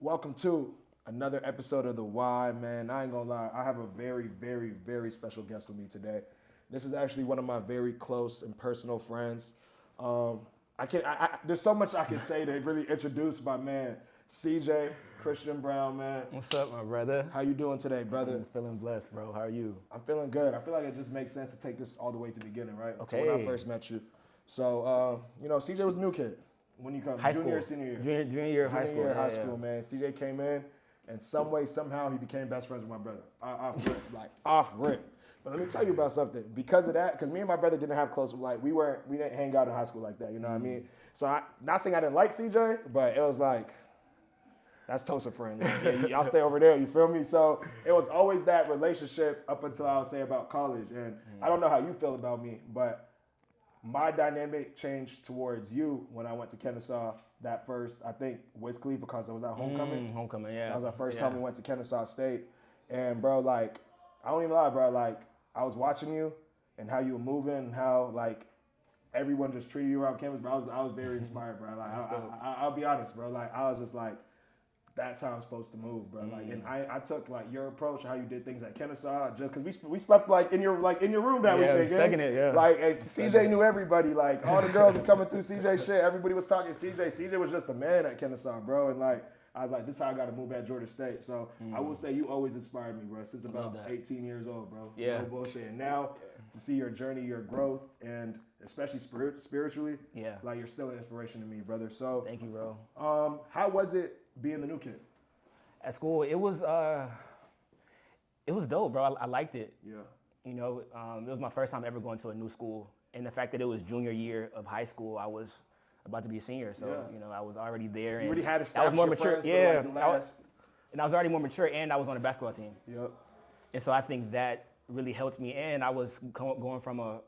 Welcome to another episode of The Why, man. I ain't gonna lie, I have a very, very, very special guest with me today. This is actually one of my very close and personal friends. There's so much I can say to really introduce my man, CJ, Christian Brown, man. What's up, my brother? How you doing today, brother? I'm feeling blessed, bro. How are you? I'm feeling good. I feel like it just makes sense to take this all the way to the beginning, right? Okay. To when I first met you. So, CJ was a new kid when you come. High junior, school. senior year. Junior year of high school. Junior year of high Yeah. school, man. CJ came in, and some way, somehow, he became best friends with my brother. Off rip. But let me tell you about something. Because of that, because me and my brother didn't have close, we didn't hang out in high school like that, you know what I mean? So, not saying I didn't like CJ, but it was like, that's Tosa friend. Yeah, y'all stay over there, you feel me? So, it was always that relationship up until I would say about college. And I don't know how you feel about me, but my dynamic changed towards you when I went to Kennesaw that first, I think, Wiz Khalifa concert. Was that Homecoming? Homecoming, yeah. That was our first time we went to Kennesaw State. And, bro, I don't even lie, bro. I was watching you and how you were moving and how, everyone just treated you around campus, bro. I was very inspired, bro. I'll be honest, bro. I was just like, that's how I'm supposed to move, bro. And I took your approach, how you did things at Kennesaw, just because we slept in your room that weekend. Stuck in it, yeah. And CJ knew everybody. All the girls was coming through CJ shit. Everybody was talking CJ. CJ was just a man at Kennesaw, bro. And I was like, this is how I got to move at Georgia State. So I will say you always inspired me, bro, since about 18 years old, bro. Yeah. No bullshit. And now to see your journey, your growth, and especially spiritually, you're still an inspiration to me, brother. So thank you, bro. How was it being the new kid? At school, it was dope, bro. I liked it. Yeah. It was my first time ever going to a new school. And the fact that it was junior year of high school, I was about to be a senior. So, I was already there. You already had to I was more mature. Yeah. And I was already more mature, and I was on the basketball team. Yep. And so I think that really helped me. And I was going from a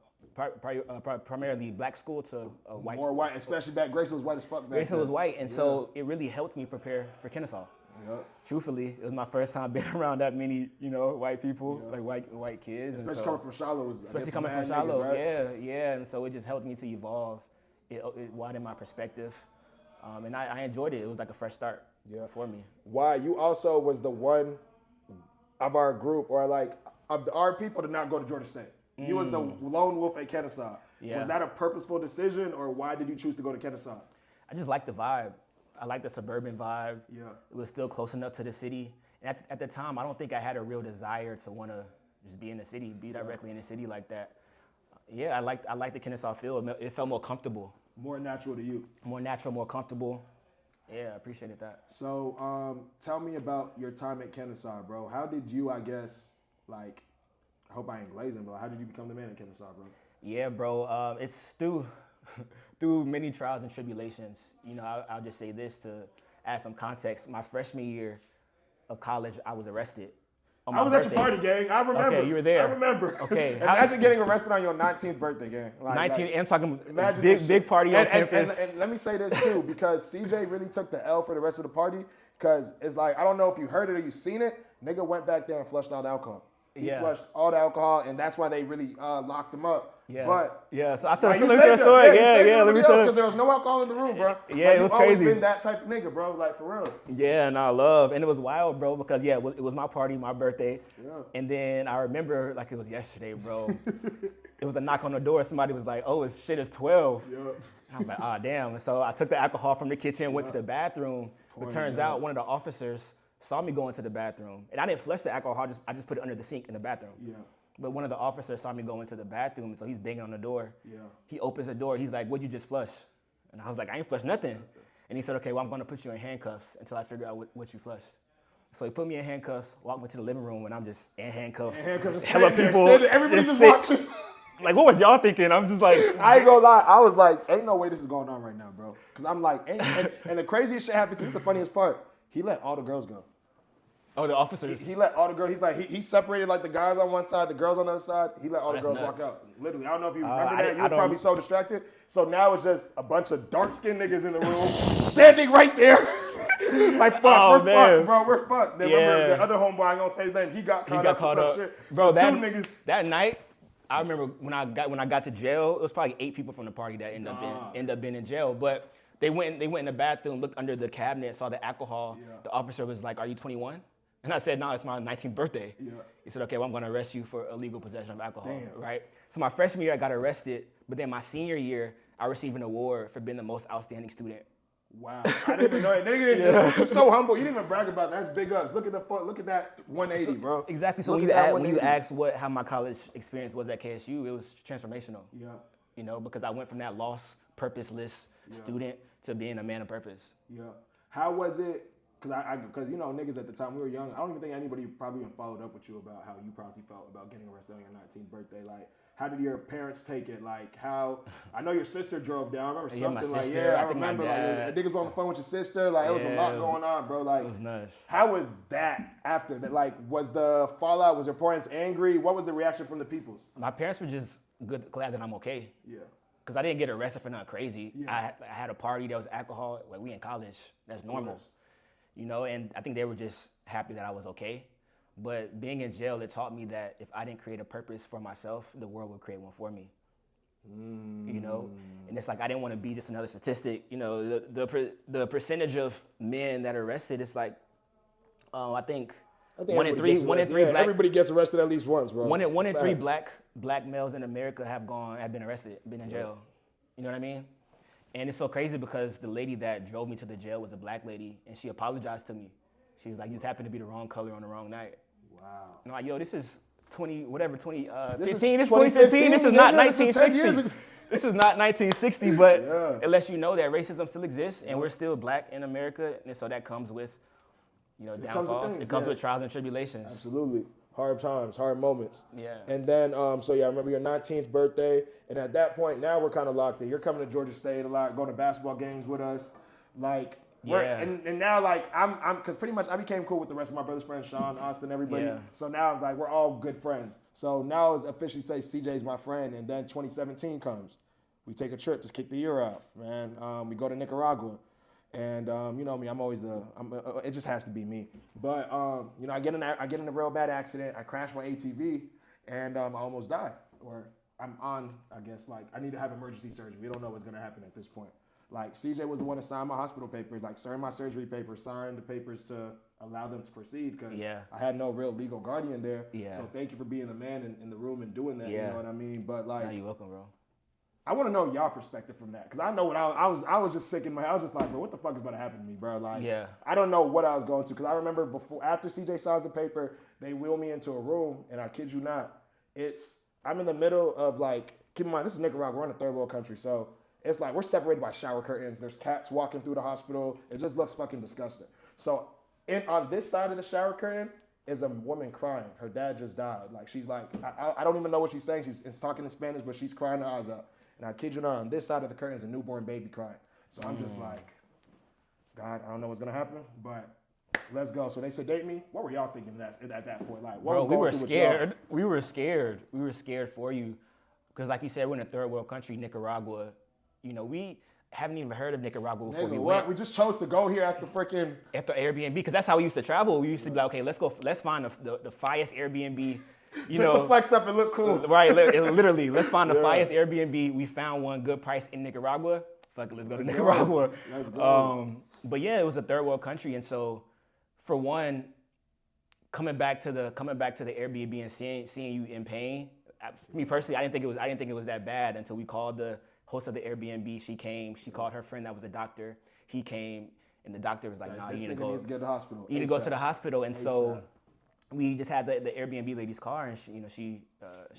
primarily black school to a white. More white, especially back. Grayson was white as fuck. Grayson was white, and so it really helped me prepare for Kennesaw. Yep. Truthfully, it was my first time being around that many, white people, white kids. Especially coming from Charlotte. Especially coming from Charlotte, right? yeah. And so it just helped me to evolve. It widened my perspective, and I enjoyed it. It was like a fresh start for me. Why? You also was the one of our group, or of our people, to not go to Georgia State. You was the lone wolf at Kennesaw. Yeah. Was that a purposeful decision, or why did you choose to go to Kennesaw? I just liked the vibe. I liked the suburban vibe. Yeah. It was still close enough to the city. And at the time, I don't think I had a real desire to want to just be in the city, be directly in the city like that. I liked the Kennesaw feel. It felt more comfortable. More natural to you. More natural, more comfortable. Yeah, I appreciated that. So tell me about your time at Kennesaw, bro. How did you, I hope I ain't glazing, but how did you become the man at Kennesaw, bro? Yeah, bro. It's through many trials and tribulations. I'll just say this to add some context. My freshman year of college, I was arrested. I was at your party, gang. I remember. Okay, you were there. I remember. Okay. Imagine getting arrested on your 19th birthday, gang. 19, and I'm talking big party on campus. And let me say this too, because CJ really took the L for the rest of the party, because it's I don't know if you heard it or you seen it, nigga went back there and flushed all the alcohol. He flushed all the alcohol, and that's why they really locked him up. Yeah. But so let me tell a story. Let me tell because there was no alcohol in the room, bro. Yeah, it was you've crazy. Always been that type of nigga, bro. For real. Yeah, and I love, and it was wild, bro, because it was my party, my birthday, and then I remember like it was yesterday, bro. It was a knock on the door. Somebody was like, "Oh, it's 12." Yeah. And I was like, "Ah, damn!" And so I took the alcohol from the kitchen, went to the bathroom. It turns out one of the officers saw me go into the bathroom, and I didn't flush the alcohol. I just put it under the sink in the bathroom. Yeah. But one of the officers saw me go into the bathroom, and so he's banging on the door. Yeah. He opens the door. He's like, "What'd you just flush?" And I was like, "I ain't flushed nothing." And he said, "Okay, well, I'm going to put you in handcuffs until I figure out what you flushed." So he put me in handcuffs, walked me to the living room, and I'm just in handcuffs. Hella people. Everybody's just watching. Like, what was y'all thinking? I'm just like, I ain't gonna lie. I was like, ain't no way this is going on right now, bro. Because I'm like, and the craziest shit happened to me. This is the funniest part. He let all the girls go. Oh, the officers. He let all the girls. He's like he separated the guys on one side, the girls on the other side. He let all the girls walk out. Literally, I don't know if you remember that. You were probably so distracted. So now it's just a bunch of dark skinned niggas in the room standing right there. Fuck, we're fucked. Then remember the other homeboy, I ain't gonna say his name. He got caught up. Shit. Bro, so two niggas. That night, I remember when I got to jail. It was probably 8 people from the party that ended up being in jail, but. They went in the bathroom, looked under the cabinet, saw the alcohol. Yeah. The officer was like, "Are you 21?" And I said, "No, it's my 19th birthday." Yeah. He said, "Okay, well, I'm going to arrest you for illegal possession of alcohol." Damn. Right? So my freshman year, I got arrested, but then my senior year, I received an award for being the most outstanding student. Wow, I didn't even know that. Nigga, you're so humble. You didn't even brag about that. That's big ups. Look at that 180, bro. Exactly. So when you asked how my college experience was at KSU, it was transformational. Yeah. You know, because I went from that lost, purposeless student to being a man of purpose. Yeah. How was it? Because you know, niggas at the time we were young. I don't even think anybody probably even followed up with you about how you probably felt about getting arrested on your 19th birthday. Like, how did your parents take it? Like, how? I know your sister drove down. I remember something my like, sister, I remember like niggas on the phone with your sister. Like, it was a lot going on, bro. Like, it was nuts. How was that after that? Like, was the fallout? Was your parents angry? What was the reaction from the peoples? My parents were just glad that I'm okay. Yeah. Because I didn't get arrested for nothing crazy. Yeah. I had a party, there was alcohol. Like, we in college. That's normal. You know, and I think they were just happy that I was okay. But being in jail, it taught me that if I didn't create a purpose for myself, the world would create one for me. You know, and it's like I didn't want to be just another statistic. You know, the percentage of men that are arrested, it's like, I think 1 in 3 black. Everybody gets arrested at least once, bro. 1 in 3 black males in America have been arrested, been in jail. You know what I mean? And it's so crazy because the lady that drove me to the jail was a black lady, and she apologized to me. She was like, "You just happened to be the wrong color on the wrong night." Wow. And I'm like, "Yo, this is 2015. This This is is 2015. This is not This is 10 years 1960. ago. This is not 1960." But Yeah. it lets you know that racism still exists, and we're still black in America, and so that comes with, downfalls. It comes with trials and tribulations. Absolutely. Hard times, hard moments. Yeah. And then, I remember your 19th birthday. And at that point, now we're kind of locked in. You're coming to Georgia State a lot, going to basketball games with us. Like, and now, like, because pretty much I became cool with the rest of my brother's friends, Sean, Austin, everybody. Yeah. So now, like, we're all good friends. So now it's officially say CJ's my friend. And then 2017 comes. We take a trip to kick the year off, man. We go to Nicaragua. And you know me, it just has to be me. But I get in a real bad accident. I crash my ATV, and I almost die. Or I'm on, I guess, like I need to have emergency surgery. We don't know what's gonna happen at this point. Like CJ was the one to sign my hospital papers, like sign my surgery papers, sign the papers to allow them to proceed because I had no real legal guardian there. Yeah. So thank you for being the man in the room and doing that. Yeah. You know what I mean? But like, You're welcome, bro. I want to know y'all perspective from that, because I know what I was just sick in my head. I was just like, bro, what the fuck is about to happen to me, bro? Like, I don't know what I was going to, because I remember after CJ signs the paper, they wheel me into a room, and I kid you not, I'm in the middle of like, keep in mind, this is Nicaragua, we're in a third world country, so it's like we're separated by shower curtains. There's cats walking through the hospital. It just looks fucking disgusting. So on this side of the shower curtain is a woman crying. Her dad just died. Like, she's like, I don't even know what she's saying. She's talking in Spanish, but she's crying her eyes out. And I kid you not, on this side of the curtain is a newborn baby crying. So I'm just like, God, I don't know what's gonna happen, but let's go. So they sedate me. What were y'all thinking at that point? Like, what was we going were through with scared. y'all? We were scared. We were scared for you, because like you said, we're in a third world country, Nicaragua. You know, we haven't even heard of Nicaragua before we went. We just chose to go here after Airbnb, because that's how we used to travel. We used to be like, okay, let's find the finest Airbnb. Just to flex up and look cool. Right, literally. Let's find the finest Airbnb. We found one good price in Nicaragua. Fuck it, let's go to Nicaragua. Let's go. But yeah, it was a third world country, and so for one, coming back to the Airbnb and seeing you in pain. Me personally, I didn't think it was that bad until we called the host of the Airbnb. She came. She called her friend that was a doctor. He came, and the doctor was like, "Nah, you need to go to the hospital. You need to go to the hospital." And so we just had the Airbnb lady's car, and she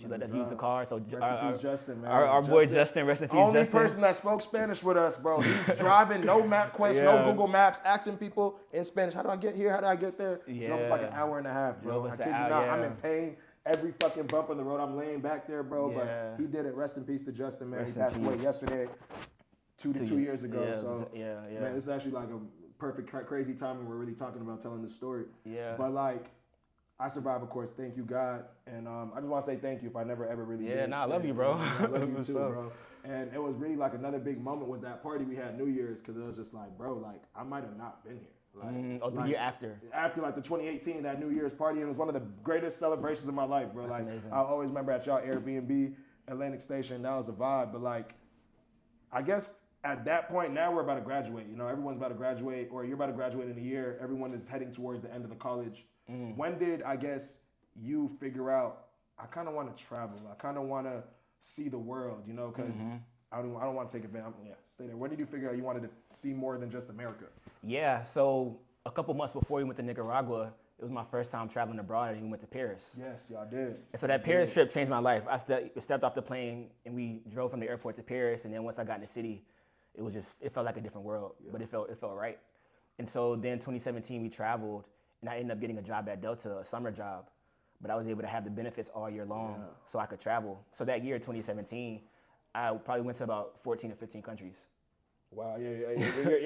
let us use the car. So rest in peace, Justin, man. Our boy Justin, rest in peace, only Justin. person that spoke Spanish with us, bro. He's driving, no MapQuest, no Google Maps, asking people in Spanish, how do I get here? How do I get there? Drove us like an hour and a half, bro. I kid you not, I'm in pain. Every fucking bump on the road, I'm laying back there, bro. But he did it. Rest in peace to Justin, man. He passed away yesterday, two years ago. Man, it's actually like a perfect, crazy time when we're really talking about telling this story. Yeah. But like, I survived, of course. Thank you, God. And I just want to say thank you if I never ever really did. I love you, bro. I love you too, bro. And it was really like another big moment was that party we had New Year's, because it was just like, bro, like I might have not been here. The year after. After like the 2018, that New Year's party, it was one of the greatest celebrations of my life, bro. That's like amazing. I always remember at y'all Airbnb, Atlantic Station, that was a vibe. But like, I guess at that point, now we're about to graduate. You know, everyone's about to graduate, or you're about to graduate in a year. Everyone is heading towards the end of the college. When did, I guess, you figure out, I kind of want to travel. I kind of want to see the world, you know, because I don't want to take advantage. Yeah, stay there. When did you figure out you wanted to see more than just America? Yeah, so a couple months before we went to Nicaragua, it was my first time traveling abroad, and we went to Paris. Yes, y'all did. And so that Paris trip changed my life. I stepped off the plane, and we drove from the airport to Paris, and then once I got in the city, it felt like a different world, but it felt right. And so then 2017, we traveled, and I ended up getting a job at Delta, a summer job, but I was able to have the benefits all year long so I could travel. So that year, 2017, I probably went to about 14 or 15 countries. Wow, your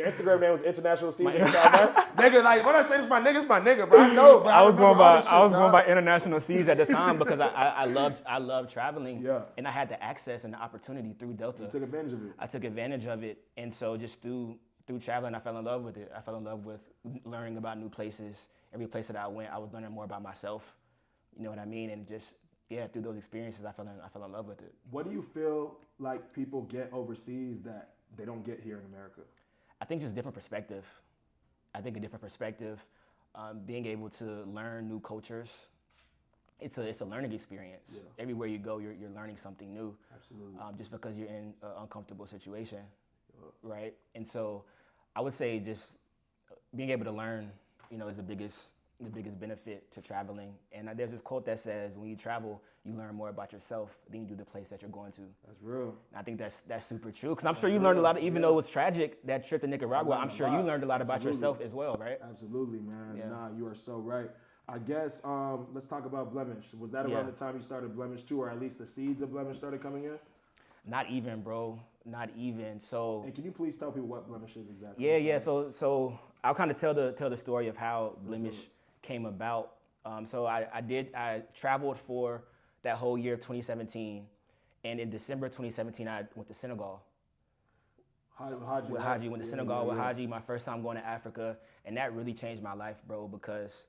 Instagram name was International Season. Nigga, like when I say this, my nigga, bro. I know, bro. I was going by International Seas at the time because I loved traveling, and I had the access and the opportunity through Delta. You took advantage of it. I took advantage of it, and so just through traveling, I fell in love with it. I fell in love with learning about new places. Every place that I went, I was learning more about myself. You know what I mean? And just through those experiences, I fell in love with it. What do you feel like people get overseas that they don't get here in America? I think just different perspective. I think a different perspective, being able to learn new cultures. It's a learning experience. Yeah. Everywhere you go, you're learning something new. Absolutely. Just because you're in an uncomfortable situation, right? And so, I would say just being able to learn, is the biggest benefit to traveling. And there's this quote that says, when you travel, you learn more about yourself than you do the place that you're going to. That's real. And I think that's super true. Because I'm sure you learned a lot, even though it was tragic, that trip to Nicaragua, I'm sure you learned a lot about yourself as well, right? Absolutely, man. Yeah. Nah, you are so right. I guess, let's talk about Blemish. Was that around the time you started Blemish too, or at least the seeds of Blemish started coming in? Not even, bro. Not even. So. And can you please tell people what Blemish is exactly? Yeah. So I'll kind of tell the story of how Blemish came about. So I traveled for that whole year of 2017, and in December 2017 I went to Senegal. Haji went to Senegal with Haji, my first time going to Africa, and that really changed my life, bro, because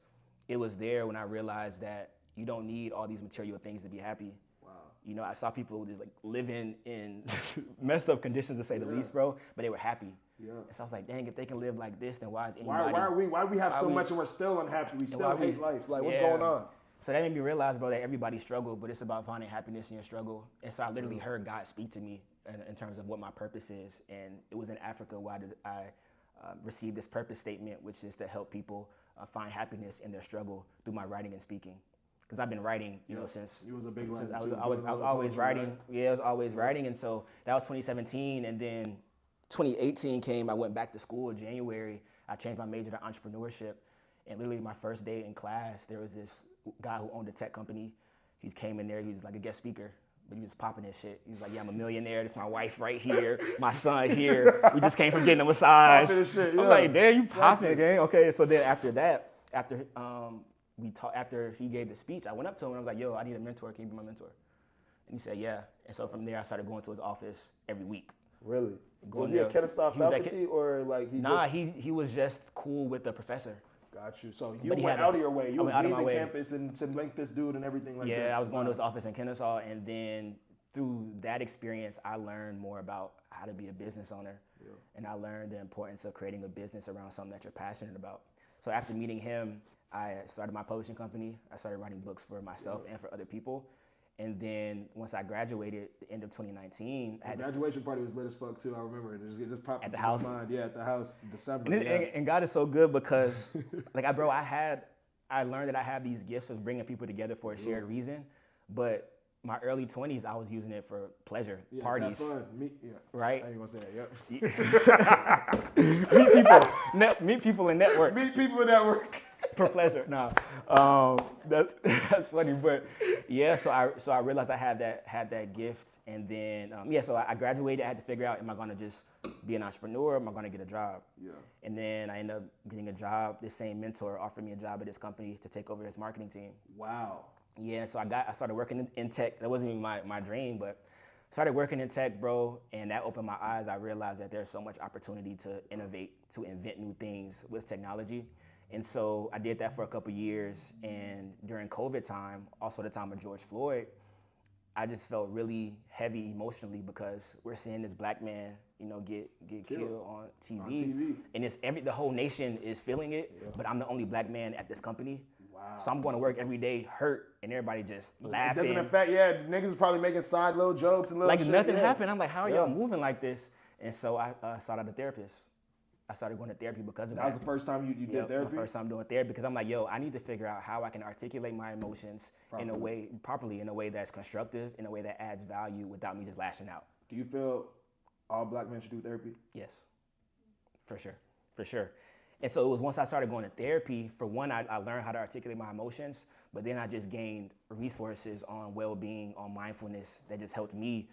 it was there when I realized that you don't need all these material things to be happy. Wow. I saw people just like living in messed up conditions, to say the least, bro, but they were happy. Yeah. And so I was like, dang, if they can live like this, then why is anybody? Why do we have so much and we're still unhappy? We still hate life. Like, what's going on? So that made me realize, bro, that everybody struggled, but it's about finding happiness in your struggle. And so I literally heard God speak to me in terms of what my purpose is. And it was in Africa where I received this purpose statement, which is to help people find happiness in their struggle through my writing and speaking. Because I've been writing, since you was a big since I was always writing. Right? Yeah, I was always writing, and so that was 2017, and then 2018 came. I went back to school in January. I changed my major to entrepreneurship, and literally my first day in class, there was this guy who owned a tech company. He came in there. He was like a guest speaker, but he was popping his shit. He was like, "Yeah, I'm a millionaire. This is my wife right here, my son here. We just came from getting a massage." Shit, yeah. I'm like, "Damn, you popping, gang?" Okay, so then after that, after he gave the speech, I went up to him and I was like, "Yo, I need a mentor. Can you be my mentor?" And he said, "Yeah." And so from there, I started going to his office every week. Really? Was he a Kennesaw faculty or like he? Nah, he was just cool with the professor. Got you. So you went out of your way. You were leaving campus and to link this dude and everything like that. Yeah, I was going to his office in Kennesaw, and then through that experience, I learned more about how to be a business owner, and I learned the importance of creating a business around something that you're passionate about. So after meeting him, I started my publishing company. I started writing books for myself and for other people. And then once I graduated, the end of 2019, the graduation party was lit as fuck too. I remember it. It just popped into my mind. Yeah, at the house, December. And God is so good because, I learned that I have these gifts of bringing people together for a shared reason. But my early 20s, I was using it for pleasure, parties. Fun. Right? I ain't gonna say that. Yep. Meet people and network. Meet people and network. For pleasure. No, that's funny, but yeah. So I realized I had that gift, and then so I graduated. I had to figure out, am I gonna just be an entrepreneur? Or am I gonna get a job? Yeah. And then I ended up getting a job. This same mentor offered me a job at this company to take over his marketing team. Wow. Yeah. So I started working in tech. That wasn't even my dream, but started working in tech, bro, and that opened my eyes. I realized that there's so much opportunity to innovate, to invent new things with technology. And so I did that for a couple years, and during COVID time, also the time of George Floyd, I just felt really heavy emotionally because we're seeing this black man get killed on TV. And it's the whole nation is feeling it, but I'm the only black man at this company. Wow. So I'm going to work every day hurt, and everybody just laughing. It doesn't affect, niggas is probably making side little jokes and little like shit. Nothing happened. I'm like, how are y'all moving like this? And so I sought out a therapist. I started going to therapy because of that. That was the first time you did therapy? My first time doing therapy, because I'm like, I need to figure out how I can articulate my emotions properly in a way that's constructive, in a way that adds value without me just lashing out. Do you feel all black men should do therapy? Yes, for sure. And so it was once I started going to therapy, for one, I learned how to articulate my emotions, but then I just gained resources on well-being, on mindfulness that just helped me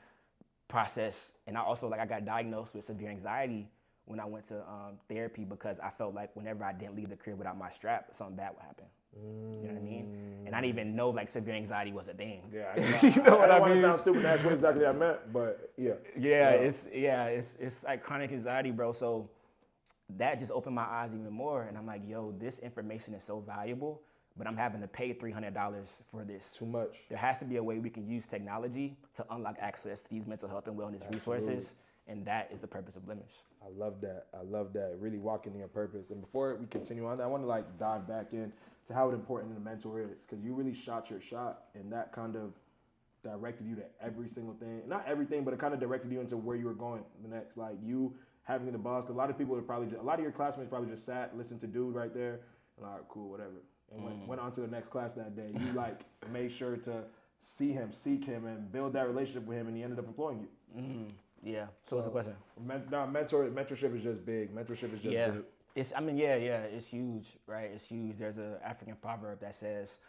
process. And I got diagnosed with severe anxiety when I went to therapy, because I felt like whenever I didn't leave the crib without my strap, something bad would happen. You know what I mean? And I didn't even know severe anxiety was a thing. Yeah, you know what I mean? I don't want to sound stupid. That's what exactly I meant, but yeah. It's like chronic anxiety, bro. So that just opened my eyes even more, and I'm like, this information is so valuable, but I'm having to pay $300 for this. Too much. There has to be a way we can use technology to unlock access to these mental health and wellness resources, and that is the purpose of Blemish. I love that. Really walking in your purpose. And before we continue on, I want to dive back in to how important a mentor is, because you really shot your shot, and that kind of directed you to every single thing. Not everything, but it kind of directed you into where you were going the next. Like you having the boss, because a lot of people would probably, a lot of your classmates probably just sat, listened to dude right there, and all right, cool, whatever. And went on to the next class that day. You made sure to see him, seek him, and build that relationship with him, and he ended up employing you. Mm-hmm. Yeah. So what's the question? Mentorship is just big. Mentorship is just big. It's huge, right? It's huge. There's an African proverb that says,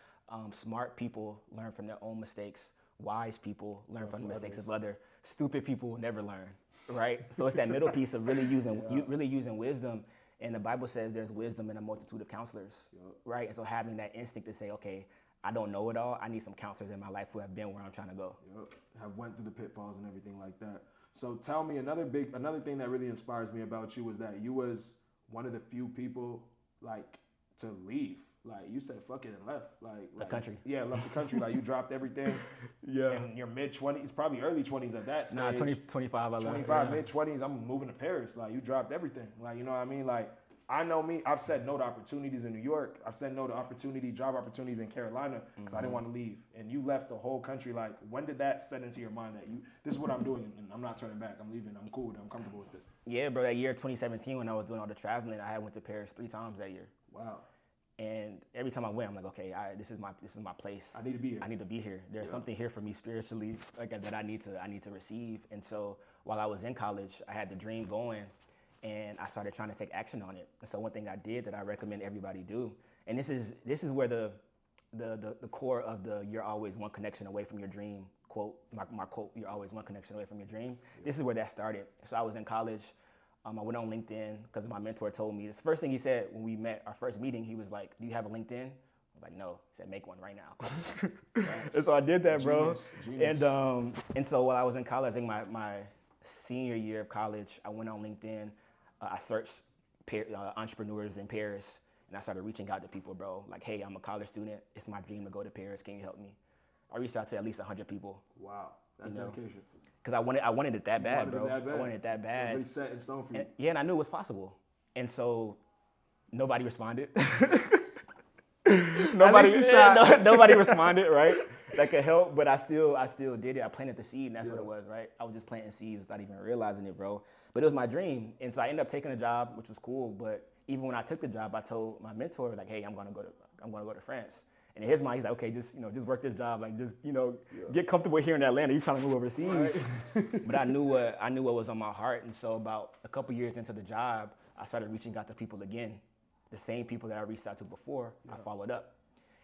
smart people learn from their own mistakes. Wise people learn from the mistakes of others. Stupid people never learn, right? So it's that middle piece of really using wisdom. And the Bible says there's wisdom in a multitude of counselors, right? And so having that instinct to say, okay, I don't know it all. I need some counselors in my life who have been where I'm trying to go. Have went through the pitfalls and everything like that. So tell me, another thing that really inspires me about you was that you was one of the few people to leave. You said fuck it and left. The country. Yeah, left the country. You dropped everything. Yeah. In your mid-20s, probably early 20s at that stage. 25 I left. 25, mid-20s, I'm moving to Paris. You dropped everything. You know what I mean? I know me, I've said no to opportunities in New York. I've said no to job opportunities in Carolina because I didn't want to leave. And you left the whole country. When did that set into your mind that this is what I'm doing and I'm not turning back. I'm leaving. I'm cool. I'm comfortable with it. Yeah, bro. That year 2017 when I was doing all the traveling, I had went to Paris 3 times that year. Wow. And every time I went, I'm like, okay, this is my place. I need to be here. I need to be here. There's something here for me spiritually, that I need to receive. And so while I was in college, I had the dream going, and I started trying to take action on it. And so one thing I did that I recommend everybody do, and this is where the core of the "you're always one connection away from your dream" quote, my quote, "you're always one connection away from your dream." Yeah. This is where that started. So I was in college. I went on LinkedIn because my mentor told me. This first thing he said when we met, our first meeting, he was like, "Do you have a LinkedIn?" I was like, "No." He said, "Make one right now." And so I did that, bro. Genius. And so while I was in college, I think my senior year of college, I went on LinkedIn. I searched entrepreneurs in Paris, and I started reaching out to people, bro. Hey, I'm a college student. It's my dream to go to Paris. Can you help me? I reached out to at least 100 people. Wow, that's dedication. Because I wanted it that bad, bro. I wanted it that bad. It was really set in stone for you. And I knew it was possible. And so nobody responded. Nobody responded, right? That could help, but I still did it. I planted the seed, and that's what it was, right? I was just planting seeds without even realizing it, bro. But it was my dream, and so I ended up taking a job, which was cool. But even when I took the job, I told my mentor, "Hey, I'm gonna go to France." And in his mind, he's like, "Okay, just work this job, get comfortable here in Atlanta. You trying to move overseas?" Right. But I knew what was on my heart, and so about a couple years into the job, I started reaching out to people again, the same people that I reached out to before. I followed up,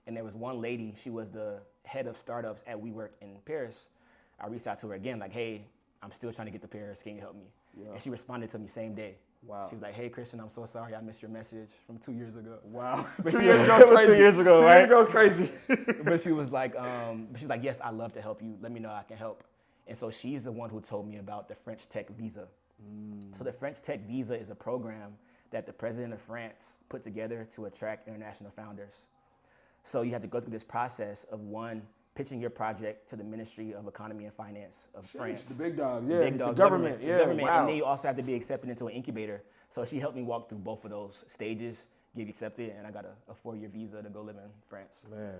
and there was one lady. She was the head of startups at WeWork in Paris. I reached out to her again, "Hey, I'm still trying to get to Paris. Can you help me?" Yeah. And she responded to me same day. Wow. She was like, "Hey, Christian, I'm so sorry I missed your message from 2 years ago." Wow. 2 years ago, crazy. 2 years ago, right? 2 years ago, crazy. But she was like, "Yes, I'd love to help you. Let me know I can help." And so she's the one who told me about the French Tech Visa. So the French Tech Visa is a program that the president of France put together to attract international founders. So you have to go through this process of, one, pitching your project to the Ministry of Economy and Finance of France. The big dogs, The yeah. big dogs, the government, yeah. government. Wow. And then you also have to be accepted into an incubator. So she helped me walk through both of those stages, get accepted, and I got a 4-year visa to go live in France. Man,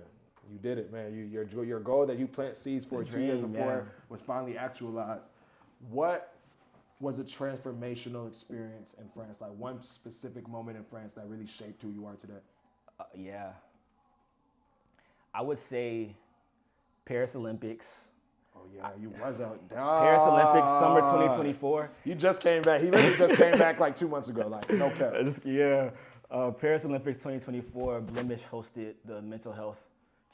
you did it, man. Your goal that you plant seeds for 2 years before was finally actualized. What was a transformational experience in France? Like one specific moment in France that really shaped who you are today? Yeah. I would say Paris Olympics. Oh yeah, you was out. Paris Olympics, summer 2024. You just came back. He really just came back like 2 months ago. Like no cap. Yeah. Paris Olympics 2024, Blemish hosted the Mental Health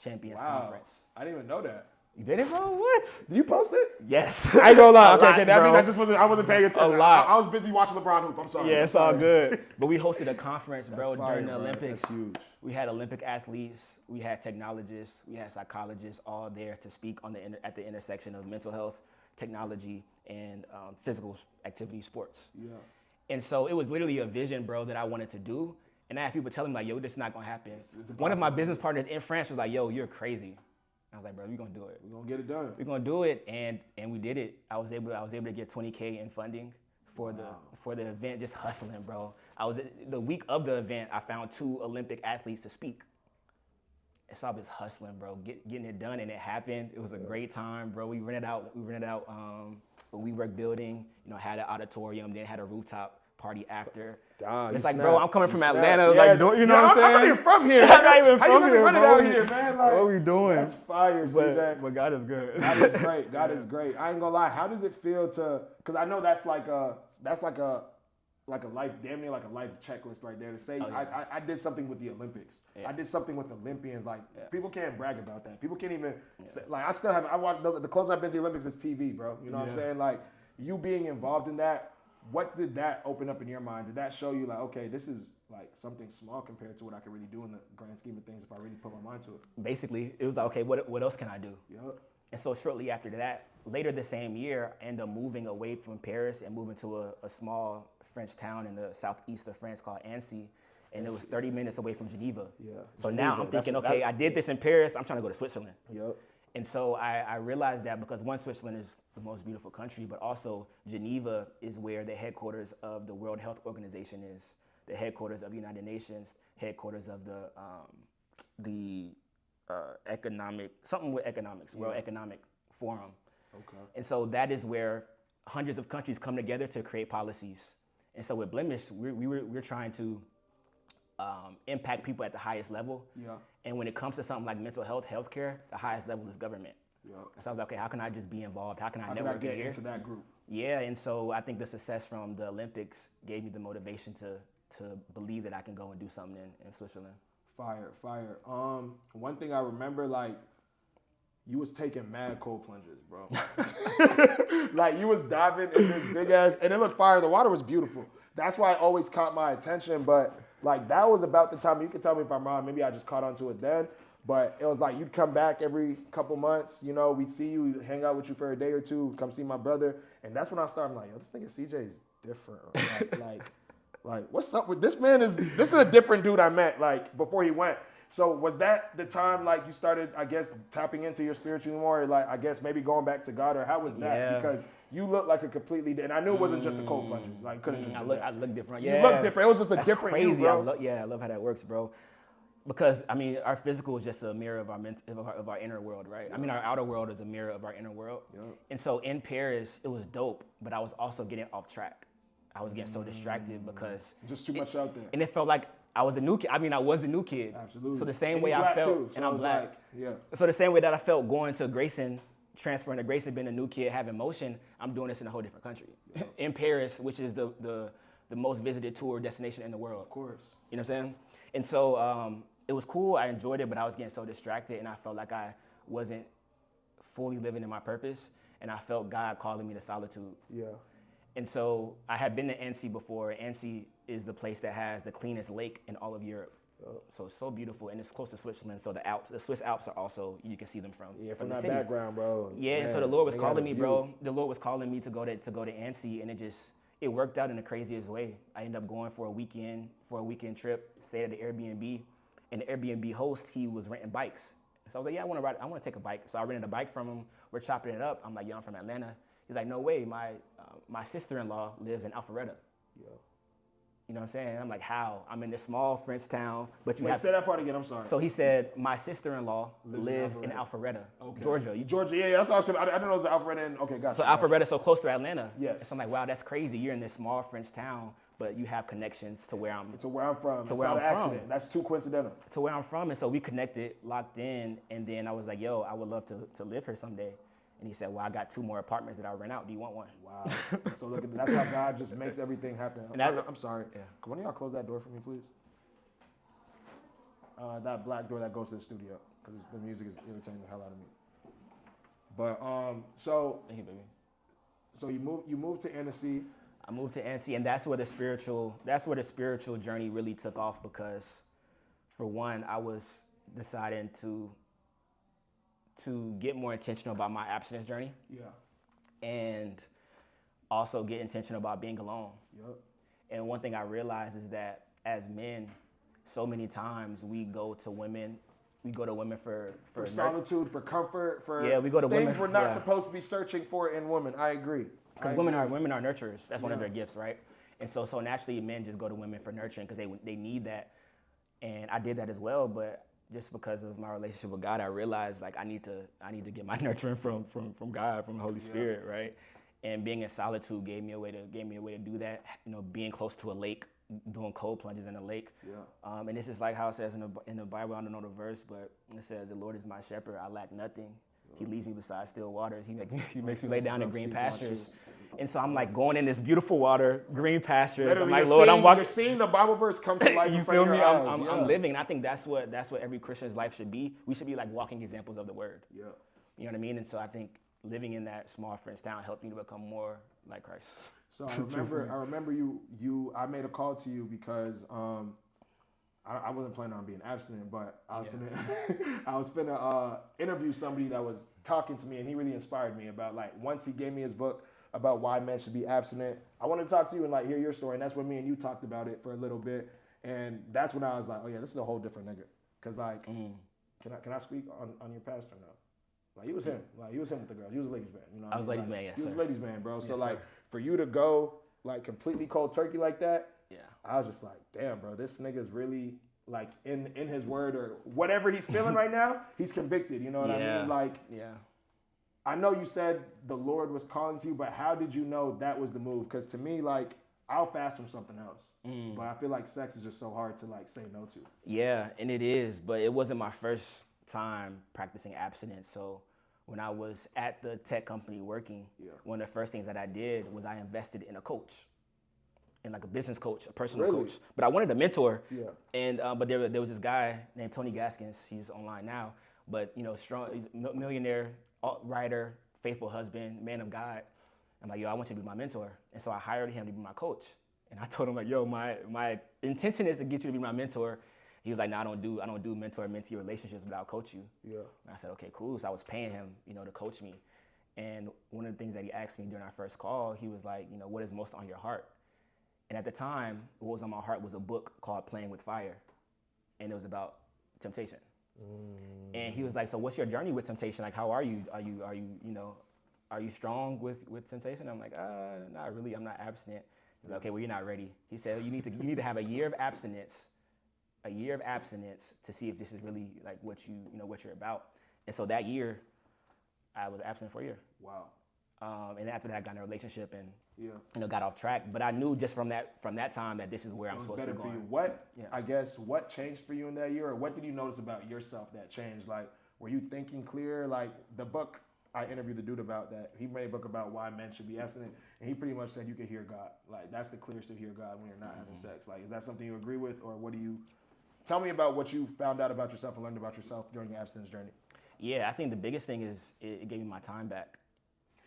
Champions Conference. I didn't even know that. You did it, bro? What? Did you post it? Yes. I ain't gonna lie. Okay, lot, that bro. means I wasn't paying attention. A lot. I was busy watching LeBron hoop. I'm sorry. Yeah, it's all good. But we hosted a conference, bro, fire, during the bro. Olympics. That's huge. We had Olympic athletes, we had technologists, we had psychologists, all there to speak on at the intersection of mental health, technology, and physical activity, sports. Yeah. And so it was literally a vision, bro, that I wanted to do. And I had people telling me like, yo, this is not gonna happen. It's One of my business partners in France was like, yo, you're crazy. I was like, bro, we're gonna do it. We're gonna get it done. We're gonna do it, and we did it. I was able to get $20K in funding for the event, just hustling, bro. The week of the event, I found 2 Olympic athletes to speak. And so I was hustling, bro, getting it done, and it happened. It was a great time, bro. We rented out a WeWork building, had an auditorium, then had a rooftop party after. It's like, bro, I'm coming from Atlanta, Yeah, you know what I'm saying? I'm not even from here. I'm not even How from you here, running bro. out here, man? Like, What are we doing? That's fire, CJ. But God is good. God is great. God is great. I ain't gonna lie. How does it feel to? Because I know that's like a life, damn near like a life checklist right there to say I did something with the Olympics. Yeah. I did something with Olympians. Like people can't brag about that. People can't even say, like I still have. I watched the closest I've been to the Olympics is TV, bro. You know what I'm saying? Like you being involved in that. What did that open up in your mind? Did that show you like, okay, this is like something small compared to what I could really do in the grand scheme of things if I really put my mind to it? Basically, it was like, okay, what else can I do? Yep. And so shortly after that, later the same year, I ended up moving away from Paris and moving to a small French town in the southeast of France called Annecy. And it was 30 minutes away from Geneva. Yeah. So now I'm thinking, okay, I did this in Paris, I'm trying to go to Switzerland. Yep. And so I realized that because one, Switzerland is the most beautiful country, but also Geneva is where the headquarters of the World Health Organization is, the headquarters of the United Nations, headquarters of the economic, something with economics, World Economic Forum. Okay. And so that is where hundreds of countries come together to create policies. And so with Blemish, we're trying to impact people at the highest level. Yeah. And when it comes to something like mental health, healthcare, the highest level is government. Yeah. So I was like, okay, how can I just be involved? How can I How network can I get here? into that group? Yeah, and so I think the success from the Olympics gave me the motivation to believe that I can go and do something in Switzerland. Fire. One thing I remember, like, you was taking mad cold plunges, bro. Like, you was diving in this big ass, and it looked fire. The water was beautiful. That's why it always caught my attention. But, like, that was about the time, you can tell me if I'm wrong, maybe I just caught on to it then. But it was like you'd come back every couple months, we'd see you, we'd hang out with you for a day or two, come see my brother. And that's when I started, I'm like, yo, this nigga CJ is different. Like, what's up with this man? This is a different dude I met, like, before he went. So was that the time, like, you started, I guess, tapping into your spiritual more, like, I guess maybe going back to God, or how was that? Yeah. Because you look like a completely, and I knew it wasn't just the cold plunges. Like, it couldn't just I be look that. different. You Yeah. look different. It was just a That's different crazy. you, bro. I love how that works, bro. Because, I mean, our physical is just a mirror of our inner world, right? Yeah. I mean, our outer world is a mirror of our inner world. Yeah. And so in Paris, it was dope, but I was also getting off track. I was getting so distracted because... Just too much out there. And it felt like I was the new kid. I mean, I was the new kid. Absolutely. So the same way you're I black felt, too, so and I'm black. like, yeah. So the same way that I felt going to Grayson, transferring to Grayson, being a new kid, having motion, I'm doing this in a whole different country. Yeah. In Paris, which is the most visited tour destination in the world. Of course. You know what I'm saying? And so it was cool. I enjoyed it, but I was getting so distracted, and I felt like I wasn't fully living in my purpose, and I felt God calling me to solitude. Yeah. And so I had been to Annecy before. Annecy is the place that has the cleanest lake in all of Europe. So it's so beautiful, and it's close to Switzerland. So the Swiss Alps are also, you can see them from from the that city. background, bro. Yeah, Man, and so the Lord was they got calling a me, view. bro. The Lord was calling me to go to Annecy, and it worked out in the craziest way. I ended up going for a weekend trip, stayed at the Airbnb, and the Airbnb host, he was renting bikes. So I was like, yeah, I want to take a bike. So I rented a bike from him. We're chopping it up. I'm like, yo, I'm from Atlanta. He's like, no way. My sister-in-law lives in Alpharetta. Yeah. You know what I'm saying? I'm like, how? I'm in this small French town, but you Wait, have. say that part again. I'm sorry. So he said, my sister-in-law lives in Alpharetta, Georgia. Georgia, yeah, that's what I was going to. I didn't know it was Alpharetta. And, okay, gotcha. So Alpharetta, so close to Atlanta. Yes. So I'm like, wow, that's crazy. You're in this small French town, but you have connections to where I'm. To where I'm from. To it's where not I'm an accident. from. That's too coincidental. To where I'm from, and so we connected, locked in, and then I was like, yo, I would love to live here someday. And he said, well, I got 2 more apartments that I'll rent out. Do you want one? Wow. So look, that's how God just makes everything happen. I'm sorry. Yeah. Can one of y'all close that door for me, please? That black door that goes to the studio, because the music is irritating the hell out of me. But so. Thank you, baby. So you moved to Annecy. I moved to Annecy, and that's where the spiritual journey really took off, because, for one, I was deciding to get more intentional about my abstinence journey. Yeah. And also get intentional about being alone. Yep. And one thing I realized is that as men, so many times we go to women for solitude, for comfort, for we go to things women. we're not supposed to be searching for in women. I agree. Because women are nurturers. That's one of their gifts, right? And so naturally men just go to women for nurturing because they need that. And I did that as well, but just because of my relationship with God, I realized like I need to get my nurturing from God, from the Holy Spirit, right? And being in solitude gave me a way to do that. You know, being close to a lake, doing cold plunges in a lake. Yeah. And this is like how it says in the Bible. I don't know the verse, but it says, "The Lord is my shepherd; I lack nothing. He leads me beside still waters. He makes me lay down in green pastures." And so I'm like going in this beautiful water, green pastures. Literally, I'm like, Lord, I'm walking. You're seeing the Bible verse come to life. You feel me? I'm living. And I think that's what every Christian's life should be. We should be like walking examples of the word. Yeah. You know what I mean? And so I think living in that small French town helped me to become more like Christ. So I remember you. I made a call to you because I wasn't planning on being abstinent, but I was gonna interview somebody that was talking to me, and he really inspired me about like once he gave me his book about why men should be abstinent. I wanted to talk to you and like hear your story, and that's when me and you talked about it for a little bit, and that's when I was like, oh yeah, this is a whole different nigga, cause like, can I speak on your pastor now? Like he was him with the girls. He was a ladies man, you know. I was ladies man, yes. He was a ladies man, bro. So yes, like sir. For you to go like completely cold turkey like that. Yeah. I was just like, damn, bro, this nigga's really like in his word or whatever he's feeling right now, he's convicted. You know what I mean? Like, I know you said the Lord was calling to you, but how did you know that was the move? Because to me, like, I'll fast from something else. But I feel like sex is just so hard to like say no to. Yeah, and it is, but it wasn't my first time practicing abstinence. So when I was at the tech company working, one of the first things that I did was I invested in a coach. And like a business coach, a personal coach. But I wanted a mentor. Yeah. And but there was this guy named Tony Gaskins. He's online now. But you know, strong, he's a millionaire, writer, faithful husband, man of God. I'm like, yo, I want you to be my mentor. And so I hired him to be my coach. And I told him like, yo, my intention is to get you to be my mentor. He was like, no, I don't do mentor-mentee relationships, but I'll coach you. Yeah. And I said, okay, cool. So I was paying him, you know, to coach me. And one of the things that he asked me during our first call, he was like, you know, what is most on your heart? And at the time, what was on my heart was a book called Playing with Fire. And it was about temptation. And he was like, so what's your journey with temptation? Like, how are you? Are you strong with temptation? I'm like, not really. I'm not abstinent. He's like, okay, well, you're not ready. He said, you need to have a year of abstinence to see if this is really like what you're about. And so that year, I was abstinent for a year. Wow. And after that, I got in a relationship and got off track. But I knew just from that time that this is where I'm supposed to be going. For you. What changed for you in that year, or what did you notice about yourself that changed? Like, were you thinking clear? Like the book I interviewed the dude about that. He made a book about why men should be abstinent, and he pretty much said you can hear God. Like that's the clearest to hear God when you're not having sex. Like, is that something you agree with, or what do you? Tell me about what you found out about yourself and learned about yourself during your abstinence journey. Yeah, I think the biggest thing is it gave me my time back.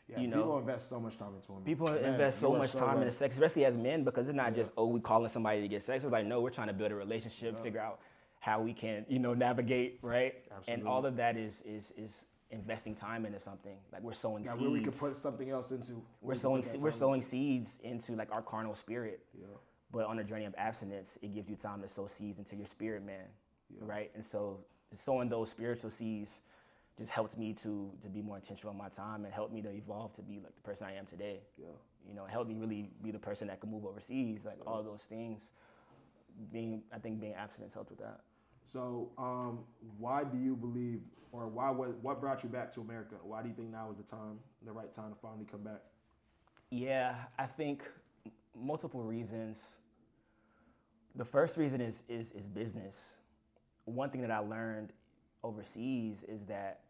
Yeah, people invest so much time into women. People invest so much time into sex, especially as men, because it's not just, we calling somebody to get sex. It's like, no, we're trying to build a relationship, figure out how we can, navigate, right? Absolutely. And all of that is investing time into something. Like we're sowing seeds. Where we could put something else into. We're sowing seeds into like our carnal spirit. Yeah. But on the journey of abstinence, it gives you time to sow seeds into your spirit, man. Yeah. Right? And so sowing those spiritual seeds just helped me to be more intentional in my time and helped me to evolve to be like the person I am today. Yeah. You know, it helped me really be the person that could move overseas, like all those things. I think being abstinent helped with that. So, why do you believe, or what brought you back to America? Why do you think now is the right time to finally come back? Yeah, I think multiple reasons. The first reason is business. One thing that I learned overseas is that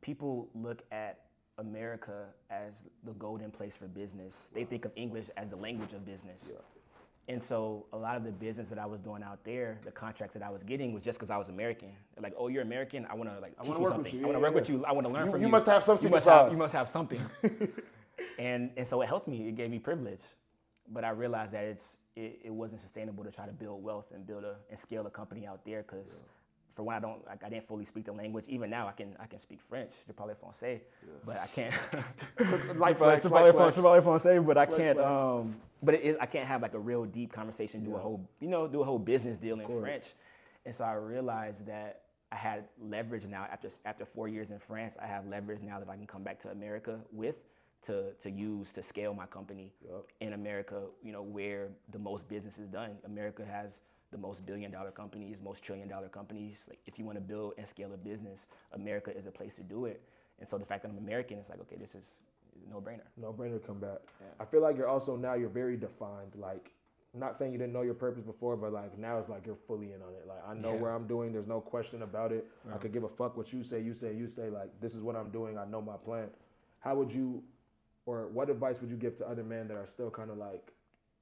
people look at America as the golden place for business. They think of English as the language of business. Yeah. And so a lot of the business that I was doing out there, the contracts that I was getting was just because I was American. They're like, oh, you're American? I want to teach you something. I want to work with you. I want to learn from you. You must have something. You must have something. and so it helped me. It gave me privilege. But I realized that it wasn't sustainable to try to build wealth and and scale a company out there because for one, I didn't fully speak the language. Even now, I can speak French, je parle français, but I can't. Like je parle français, but I can't. But I can't have like a real deep conversation, do a whole business deal in French. And so I realized that I had leverage now after 4 years in France. I have leverage now that I can come back to America to use to scale my company in America. You know, where the most business is done. America has the most billion-dollar companies, most trillion-dollar companies. Like, if you want to build and scale a business, America is a place to do it. And so the fact that I'm American, it's like, okay, this is a no-brainer. No-brainer to come back. Yeah. I feel like you're very defined. Like, I'm not saying you didn't know your purpose before, but like now it's like you're fully in on it. Like, I know where I'm doing. There's no question about it. Right. I could give a fuck what you say. Like, this is what I'm doing. I know my plan. How would you, or what advice would you give to other men that are still kind of like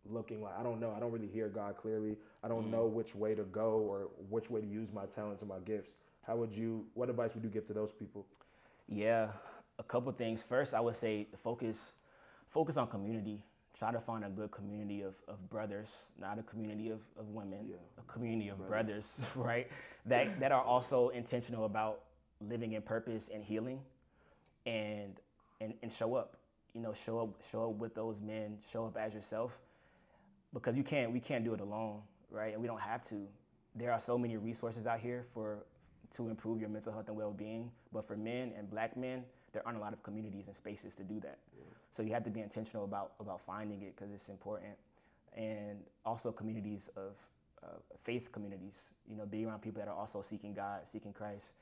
looking like, I don't know, I don't really hear God clearly. I don't know which way to go or which way to use my talents and my gifts. What advice would you give to those people? Yeah, a couple things. First, I would say focus on community. Try to find a good community of brothers, not a community of women, a community of brothers, right? That are also intentional about living in purpose and healing and show up. You know, show up with those men, show up as yourself. Because we can't do it alone, right? And we don't have to. There are so many resources out here to improve your mental health and well-being. But for men and black men, there aren't a lot of communities and spaces to do that. Yeah. So you have to be intentional about finding it because it's important. And also communities of faith communities. You know, be around people that are also seeking God, seeking Christ,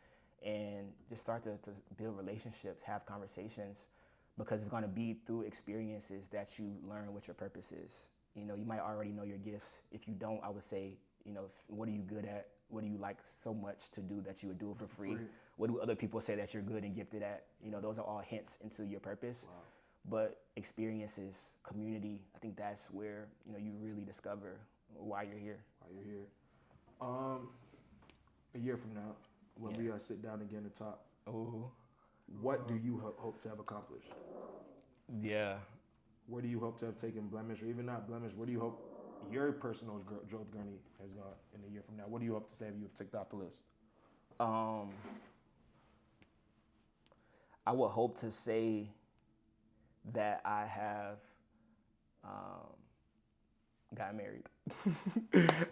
and just start to build relationships, have conversations, because it's going to be through experiences that you learn what your purpose is. You know, you might already know your gifts. If you don't, I would say, you know, what are you good at? What do you like so much to do that you would do it for free? What do other people say that you're good and gifted at? You know, those are all hints into your purpose. Wow. But experiences, community, I think that's where, you know, you really discover why you're here. A year from now, when we sit down again to talk, Ooh. What do you hope to have accomplished? Yeah. Where do you hope to have taken Blemish, or even not Blemish? Where do you hope your personal growth journey has gone in a year from now? What do you hope to say if you've ticked off the list? I would hope to say that I have got married.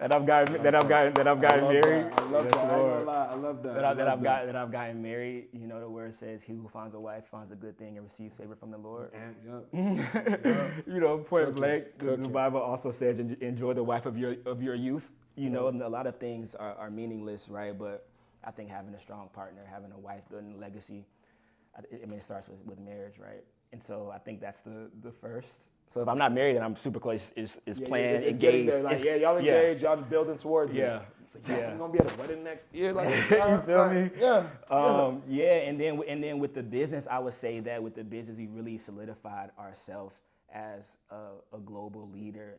that I've gotten married. I love that. I ain't gonna lie. I love that. That I've gotten married. You know, the word says, "He who finds a wife finds a good thing and receives favor from the Lord." You know, point blank. The Bible also says, "Enjoy the wife of your youth." You know, and a lot of things are meaningless, right? But I think having a strong partner, having a wife, building a legacy, it starts with marriage, right? And so I think that's the first. So if I'm not married and I'm super close, is planned, engaged. Y'all engaged, y'all just building towards it. So I'm gonna be at a wedding next year. Like, you feel me? And then with the business, I would say that with the business, we really solidified ourselves as a global leader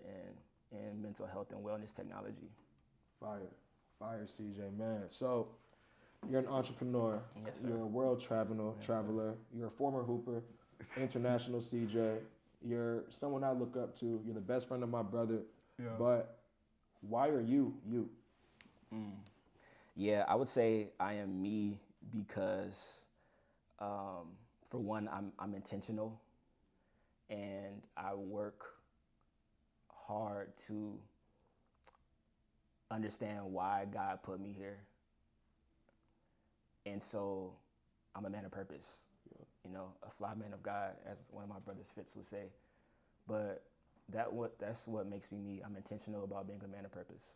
in mental health and wellness technology. Fire, CJ, man. So you're an entrepreneur. Yes, you're a world traveler. You're a former hooper, international CJ. You're someone I look up to. You're the best friend of my brother. Yeah. But why are you? Yeah, I would say I am me because, for one, I'm intentional, and I work hard to understand why God put me here. And so I'm a man of purpose, you know, a fly man of God, as one of my brothers Fitz would say. But that's what makes me me. I'm intentional about being a man of purpose.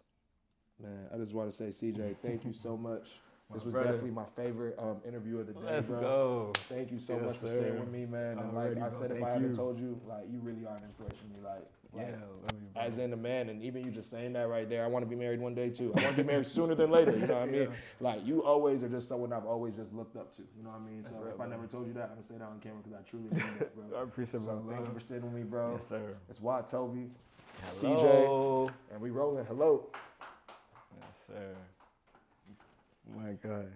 Man, I just want to say, CJ, thank you so much. This was brother. definitely my favorite interview of the day, Let's bro. go. Thank you so Yes, much for sir. sitting with me, man. And Already, like I bro. said, if Thank I haven't you. told you, like, you really are an inspiration to me. Like Yeah, love you, bro. as in a man, and even you just saying that right there, I want to be married one day too. I want to be married sooner than later. You know what I mean? Like you always are just someone I've always just looked up to. You know what I mean? That's So real, if I bro. never told you that, I'm gonna say that on camera because I truly mean that, bro. I appreciate So it, thank you for sitting with me, bro. Yes, sir. It's Watt Toby, Hello. CJ, and we rolling. Hello. Yes, sir. Oh my God.